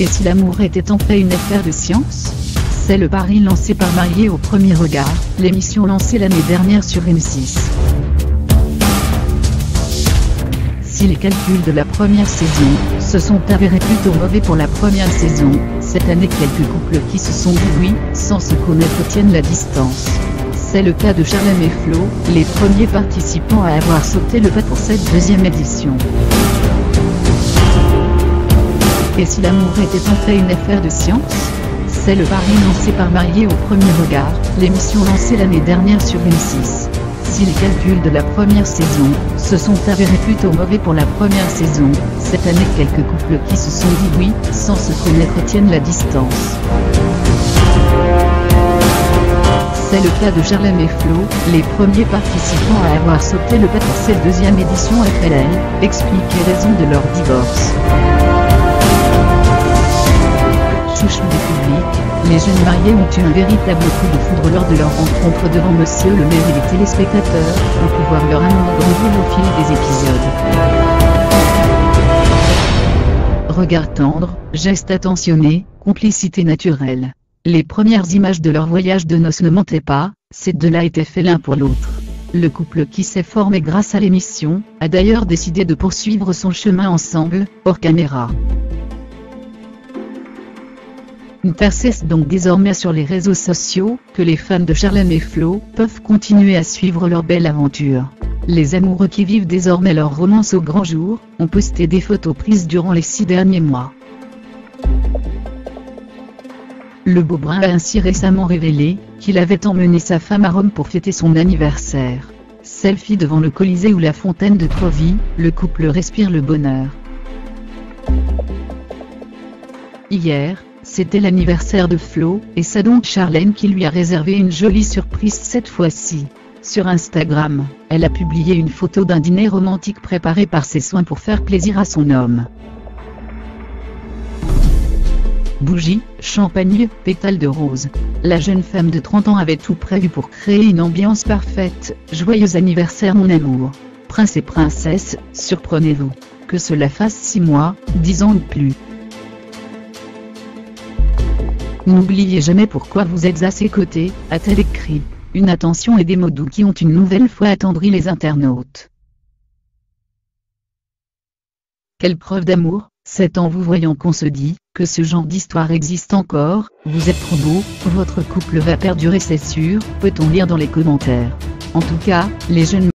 Et si l'amour était en fait une affaire de science? C'est le pari lancé par Mariés au premier regard, l'émission lancée l'année dernière sur M6. Si les calculs de la première saison se sont avérés plutôt mauvais pour la première saison, cette année quelques couples qui se sont dit oui, sans se connaître tiennent la distance. C'est le cas de Charlène et Flo, les premiers participants à avoir sauté le pas pour cette deuxième édition. Et si l'amour était en fait une affaire de science? C'est le pari lancé par Mariés au premier regard, l'émission lancée l'année dernière sur M6. Si les calculs de la première saison se sont avérés plutôt mauvais pour la première saison, cette année quelques couples qui se sont dit oui, sans se connaître tiennent la distance. C'est le cas de Charlène et Flo, les premiers participants à avoir sauté le pas pour cette deuxième édition FLL, expliquent les raisons de leur divorce. Chouchou du public, les jeunes mariés ont eu un véritable coup de foudre lors de leur rencontre devant Monsieur le maire et les téléspectateurs vont pouvoir leur amour grandir au fil des épisodes. Regard tendre, geste attentionné, complicité naturelle. Les premières images de leur voyage de noces ne mentaient pas, ces deux-là étaient faits l'un pour l'autre. Le couple qui s'est formé grâce à l'émission, a d'ailleurs décidé de poursuivre son chemin ensemble, hors caméra. Une percée donc désormais sur les réseaux sociaux, que les fans de Charlène et Flo peuvent continuer à suivre leur belle aventure. Les amoureux qui vivent désormais leur romance au grand jour, ont posté des photos prises durant les 6 derniers mois. Le Beaubrun a ainsi récemment révélé qu'il avait emmené sa femme à Rome pour fêter son anniversaire. Selfie devant le Colisée ou la fontaine de Trevi, le couple respire le bonheur. Hier, c'était l'anniversaire de Flo, et c'est donc Charlène qui lui a réservé une jolie surprise cette fois-ci. Sur Instagram, elle a publié une photo d'un dîner romantique préparé par ses soins pour faire plaisir à son homme. Bougies, champagne, pétales de rose. La jeune femme de 30 ans avait tout prévu pour créer une ambiance parfaite. Joyeux anniversaire mon amour. Prince et princesse, surprenez-vous. Que cela fasse 6 mois, 10 ans ou plus. N'oubliez jamais pourquoi vous êtes à ses côtés, a-t-elle écrit. Une attention et des mots doux qui ont une nouvelle fois attendri les internautes. Quelle preuve d'amour, c'est en vous voyant qu'on se dit que ce genre d'histoire existe encore. Vous êtes trop beau, votre couple va perdurer c'est sûr, peut-on lire dans les commentaires. En tout cas, les jeunes